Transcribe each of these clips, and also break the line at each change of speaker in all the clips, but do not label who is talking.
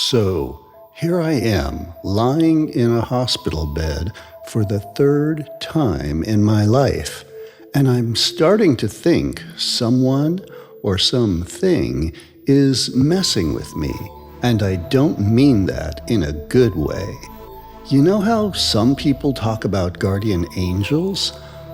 So, here I am, lying in a hospital bed for the third time in my life, and I'm starting to think someone or something is messing with me, and I don't mean that in a good way. You know how some people talk about guardian angels?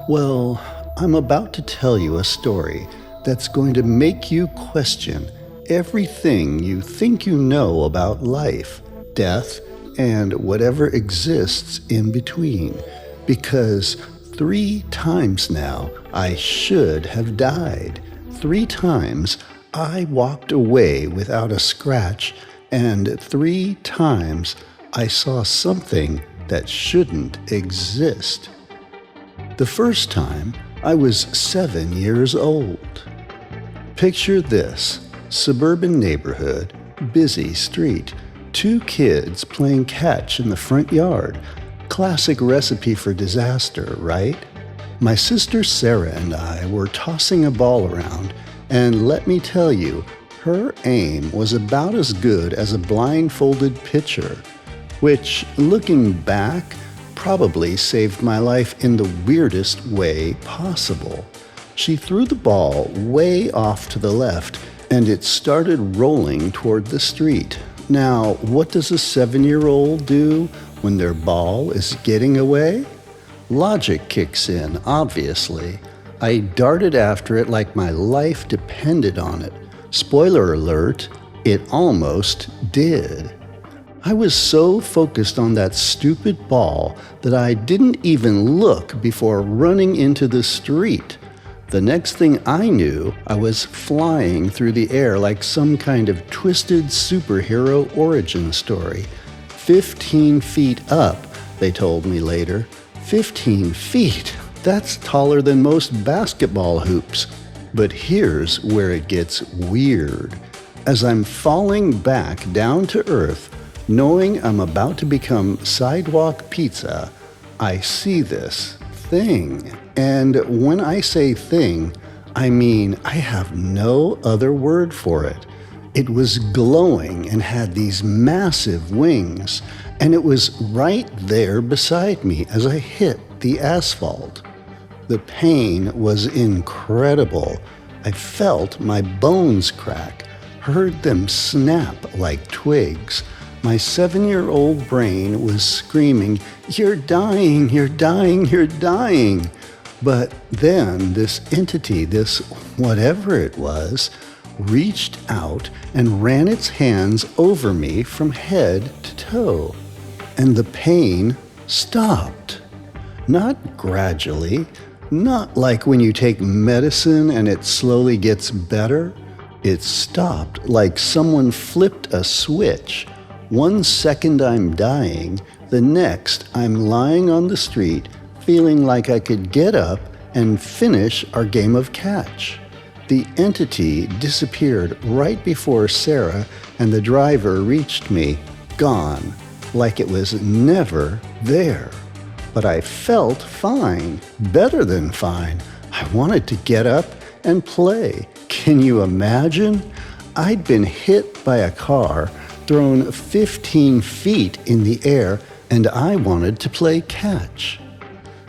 Well, I'm about to tell you a story that's going to make you question everything you think you know about life, death, and whatever exists in between. Because 3 times now I should have died. 3 times I walked away without a scratch, and 3 times I saw something that shouldn't exist. The first time, I was 7 years old. Picture this: suburban neighborhood, busy street, 2 kids playing catch in the front yard. Classic recipe for disaster, right? My sister Sarah and I were tossing a ball around, and let me tell you, her aim was about as good as a blindfolded pitcher, which, looking back, probably saved my life in the weirdest way possible. She threw the ball way off to the left, and it started rolling toward the street. Now, what does a 7-year-old do when their ball is getting away? Logic kicks in, obviously. I darted after it like my life depended on it. Spoiler alert, it almost did. I was so focused on that stupid ball that I didn't even look before running into the street. The next thing I knew, I was flying through the air like some kind of twisted superhero origin story. 15 feet up, they told me later. 15 feet? That's taller than most basketball hoops. But here's where it gets weird. As I'm falling back down to earth, knowing I'm about to become sidewalk pizza, I see this thing. And when I say thing, I mean I have no other word for it. It was glowing and had these massive wings, and it was right there beside me as I hit the asphalt. The pain was incredible. I felt my bones crack, heard them snap like twigs. My 7-year-old brain was screaming, "You're dying, you're dying, you're dying." But then this entity, this whatever it was, reached out and ran its hands over me from head to toe. And the pain stopped. Not gradually, not like when you take medicine and it slowly gets better. It stopped like someone flipped a switch. 1 second I'm dying, the next I'm lying on the street, feeling like I could get up and finish our game of catch. The entity disappeared right before Sarah and the driver reached me, gone, like it was never there. But I felt fine, better than fine. I wanted to get up and play. Can you imagine? I'd been hit by a car, thrown 15 feet in the air, and I wanted to play catch.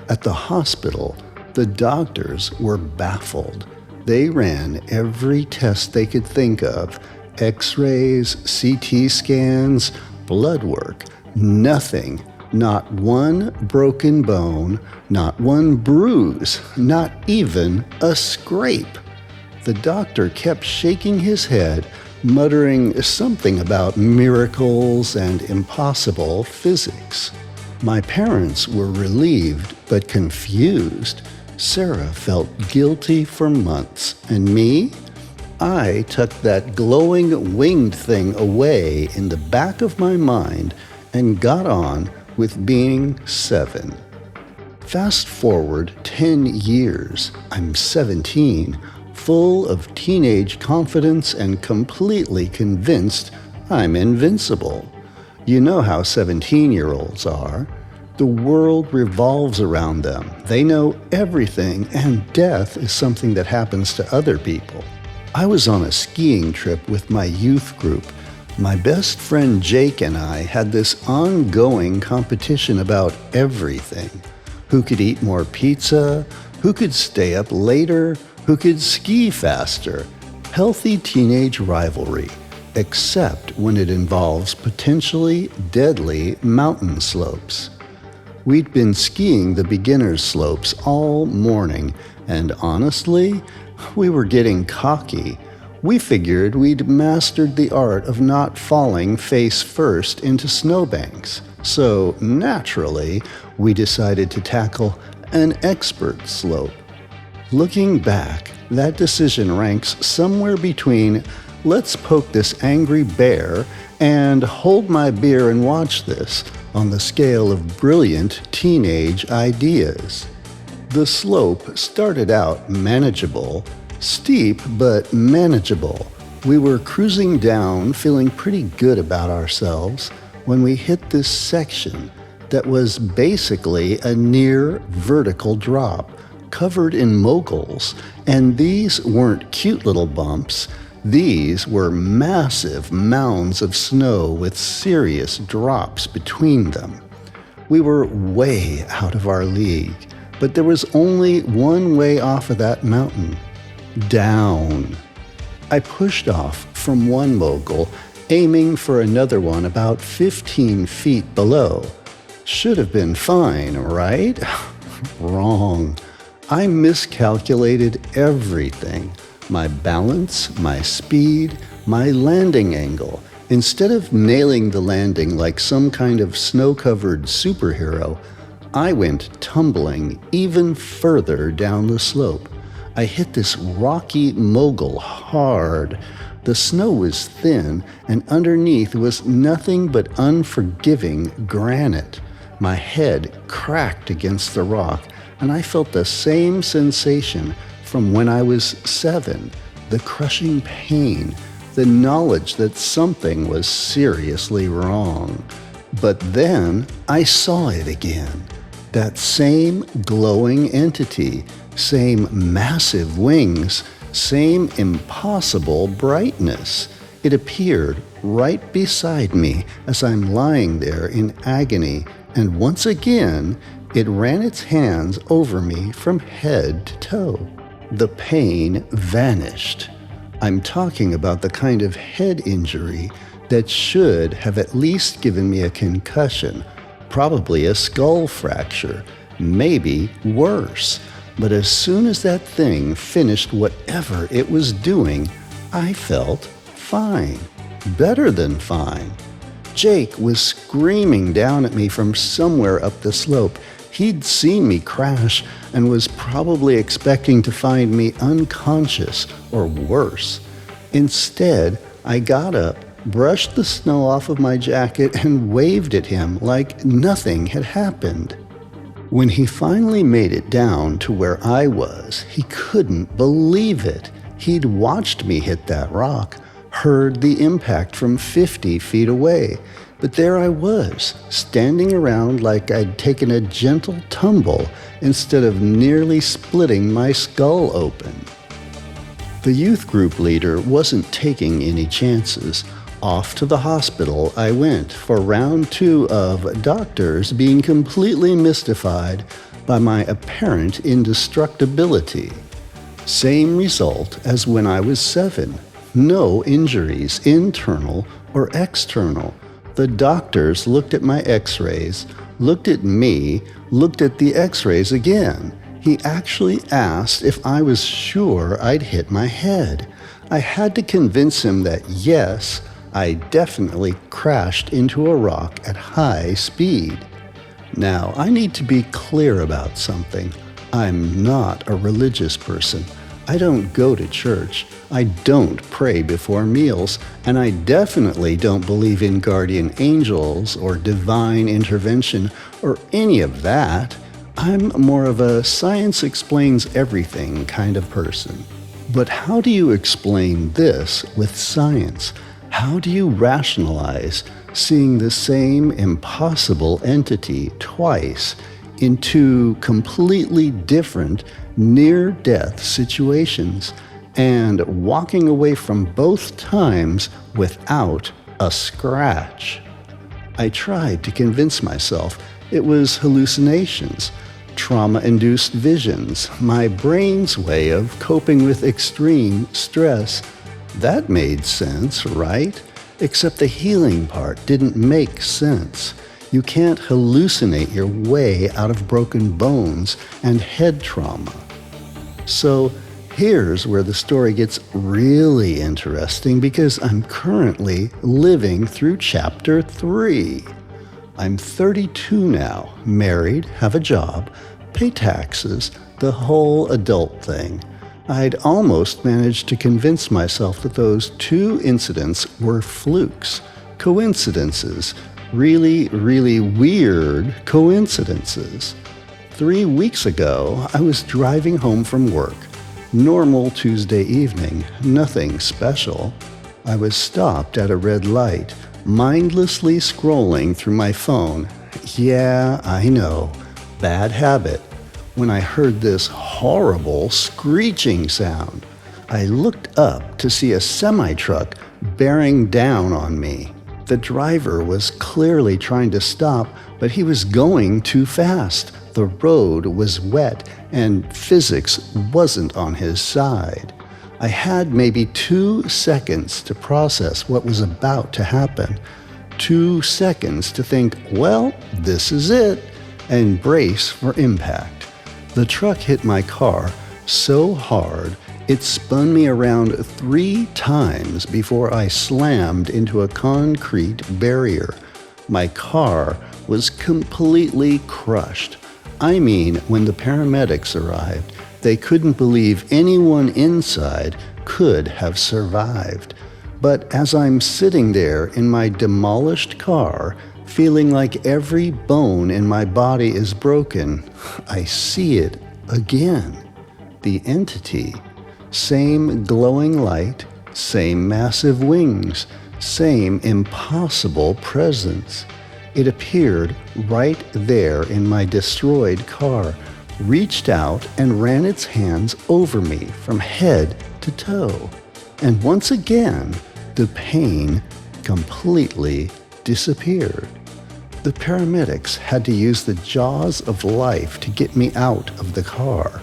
At the hospital, the doctors were baffled. They ran every test they could think of: X-rays, CT scans, blood work. Nothing. Not one broken bone, not one bruise, not even a scrape. The doctor kept shaking his head, muttering something about miracles and impossible physics. My parents were relieved but confused. Sarah felt guilty for months, and me? I tucked that glowing winged thing away in the back of my mind and got on with being 7. Fast forward 10 years, I'm 17, full of teenage confidence and completely convinced I'm invincible. You know how 17-year-olds are. The world revolves around them. They know everything, and death is something that happens to other people. I was on a skiing trip with my youth group. My best friend Jake and I had this ongoing competition about everything. Who could eat more pizza? Who could stay up later? Who could ski faster? Healthy teenage rivalry, except when it involves potentially deadly mountain slopes. We'd been skiing the beginner's slopes all morning, and honestly, we were getting cocky. We figured we'd mastered the art of not falling face first into snowbanks. So, naturally, we decided to tackle an expert slope. Looking back, that decision ranks somewhere between let's poke this angry bear and hold my beer and watch this on the scale of brilliant teenage ideas. The slope started out manageable, steep but manageable. We were cruising down, feeling pretty good about ourselves, when we hit this section that was basically a near vertical drop, covered in moguls, and these weren't cute little bumps. These were massive mounds of snow with serious drops between them. We were way out of our league, but there was only one way off of that mountain: down. I pushed off from one mogul, aiming for another one about 15 feet below. Should have been fine, right? Wrong. I miscalculated everything. My balance, my speed, my landing angle. Instead of nailing the landing like some kind of snow-covered superhero, I went tumbling even further down the slope. I hit this rocky mogul hard. The snow was thin, and underneath was nothing but unforgiving granite. My head cracked against the rock, and I felt the same sensation from when I was 7, the crushing pain, the knowledge that something was seriously wrong. But then I saw it again, that same glowing entity, same massive wings, same impossible brightness. It appeared right beside me as I'm lying there in agony, and once again, it ran its hands over me from head to toe. The pain vanished. I'm talking about the kind of head injury that should have at least given me a concussion, probably a skull fracture, maybe worse. But as soon as that thing finished whatever it was doing, I felt fine. Better than fine. Jake was screaming down at me from somewhere up the slope. He'd seen me crash and was probably expecting to find me unconscious or worse. Instead, I got up, brushed the snow off of my jacket, and waved at him like nothing had happened. When he finally made it down to where I was, he couldn't believe it. He'd watched me hit that rock, heard the impact from 50 feet away, but there I was, standing around like I'd taken a gentle tumble instead of nearly splitting my skull open. The youth group leader wasn't taking any chances. Off to the hospital I went for round 2 of doctors being completely mystified by my apparent indestructibility. Same result as when I was 7. No injuries, internal or external. The doctors looked at my x-rays, looked at me, looked at the x-rays again. He actually asked if I was sure I'd hit my head. I had to convince him that yes, I definitely crashed into a rock at high speed. Now, I need to be clear about something. I'm not a religious person. I don't go to church. I don't pray before meals, and I definitely don't believe in guardian angels or divine intervention or any of that. I'm more of a science explains everything kind of person. But how do you explain this with science? How do you rationalize seeing the same impossible entity twice in 2 completely different near-death situations and walking away from both times without a scratch. I tried to convince myself it was hallucinations, trauma-induced visions, my brain's way of coping with extreme stress. That made sense, right? Except the healing part didn't make sense. You can't hallucinate your way out of broken bones and head trauma. So here's where the story gets really interesting, because I'm currently living through chapter 3. I'm 32 now, married, have a job, pay taxes, the whole adult thing. I'd almost managed to convince myself that those 2 incidents were flukes, coincidences, really, really weird coincidences. 3 weeks ago, I was driving home from work. Normal Tuesday evening, nothing special. I was stopped at a red light, mindlessly scrolling through my phone. Yeah, I know, bad habit. When I heard this horrible screeching sound, I looked up to see a semi-truck bearing down on me. The driver was clearly trying to stop, but he was going too fast. The road was wet, and physics wasn't on his side. I had maybe 2 seconds to process what was about to happen. 2 seconds to think, well, this is it, and brace for impact. The truck hit my car so hard, it spun me around 3 times before I slammed into a concrete barrier. My car was completely crushed. I mean, when the paramedics arrived, they couldn't believe anyone inside could have survived. But as I'm sitting there in my demolished car, feeling like every bone in my body is broken, I see it again. The entity. Same glowing light, same massive wings, same impossible presence. It appeared right there in my destroyed car, reached out and ran its hands over me from head to toe. And once again, the pain completely disappeared. The paramedics had to use the jaws of life to get me out of the car.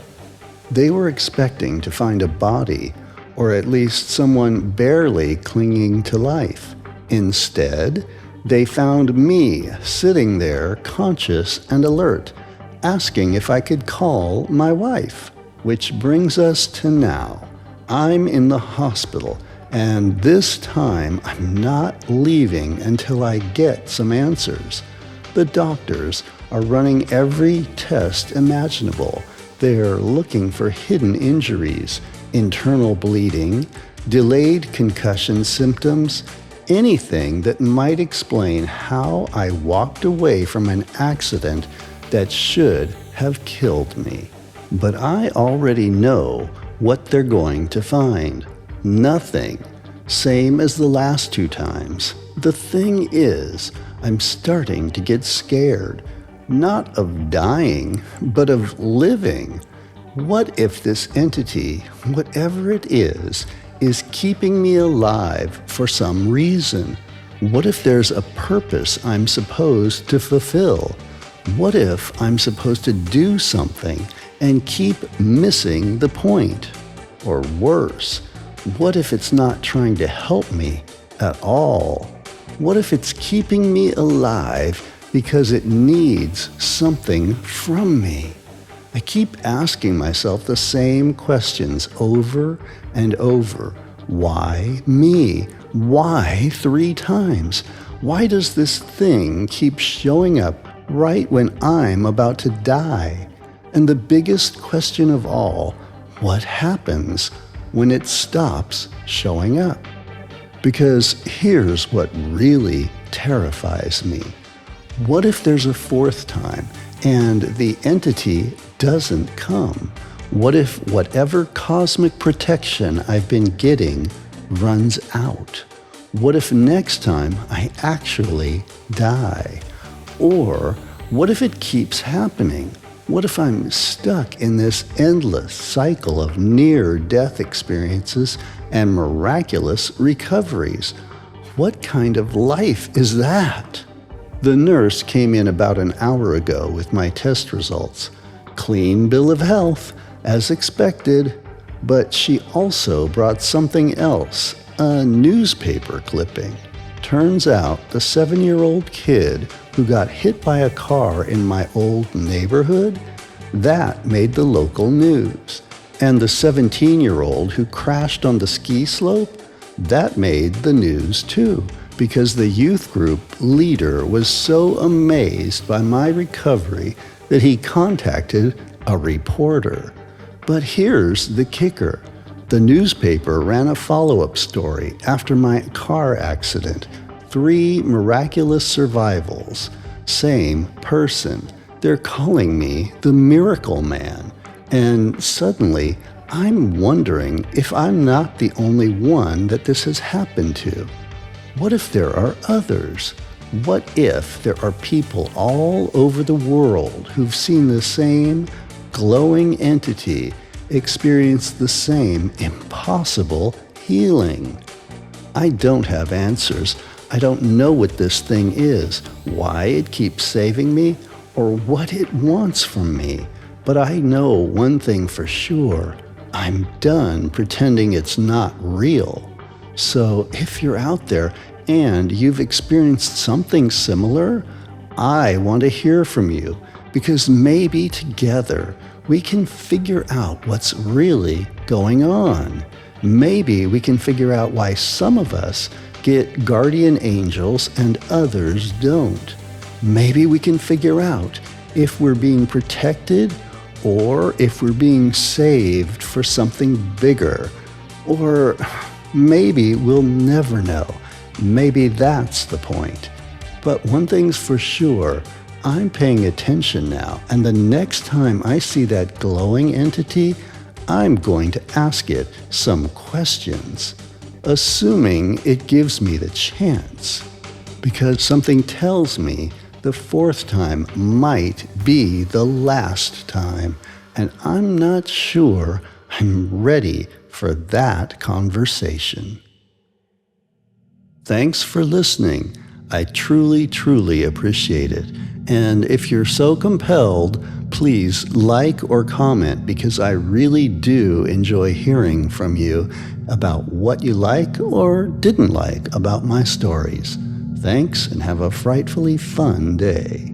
They were expecting to find a body, or at least someone barely clinging to life. Instead, they found me sitting there, conscious and alert, asking if I could call my wife. Which brings us to now. I'm in the hospital, and this time I'm not leaving until I get some answers. The doctors are running every test imaginable. They're looking for hidden injuries, internal bleeding, delayed concussion symptoms, anything that might explain how I walked away from an accident that should have killed me. But I already know what they're going to find. Nothing. Same as the last 2 times. The thing is, I'm starting to get scared. Not of dying, but of living. What if this entity, whatever it is keeping me alive for some reason? What if there's a purpose I'm supposed to fulfill? What if I'm supposed to do something and keep missing the point? Or worse, what if it's not trying to help me at all? What if it's keeping me alive because it needs something from me? I keep asking myself the same questions over and over. Why me? Why 3 times? Why does this thing keep showing up right when I'm about to die? And the biggest question of all, what happens when it stops showing up? Because here's what really terrifies me. What if there's a 4th time and the entity doesn't come? What if whatever cosmic protection I've been getting runs out? What if next time I actually die? Or what if it keeps happening? What if I'm stuck in this endless cycle of near-death experiences and miraculous recoveries? What kind of life is that? The nurse came in about an hour ago with my test results. Clean bill of health, as expected, but she also brought something else, a newspaper clipping. Turns out the 7-year-old kid who got hit by a car in my old neighborhood, that made the local news. And the 17-year-old who crashed on the ski slope, that made the news too, because the youth group leader was so amazed by my recovery that he contacted a reporter. But here's the kicker. The newspaper ran a follow-up story after my car accident. 3 miraculous survivals. Same person. They're calling me the Miracle Man. And suddenly, I'm wondering if I'm not the only one that this has happened to. What if there are others? What if there are people all over the world who've seen the same glowing entity experience the same impossible healing? I don't have answers. I don't know what this thing is, why it keeps saving me, or what it wants from me. But I know one thing for sure. I'm done pretending it's not real. So if you're out there and you've experienced something similar, I want to hear from you, because maybe together we can figure out what's really going on. Maybe we can figure out why some of us get guardian angels and others don't. Maybe we can figure out if we're being protected or if we're being saved for something bigger. Or maybe we'll never know. Maybe that's the point. But one thing's for sure, I'm paying attention now, and the next time I see that glowing entity, I'm going to ask it some questions, assuming it gives me the chance. Because something tells me the 4th time might be the last time, and I'm not sure I'm ready for that conversation. Thanks for listening. I truly, truly appreciate it. And if you're so compelled, please like or comment, because I really do enjoy hearing from you about what you like or didn't like about my stories. Thanks, and have a frightfully fun day.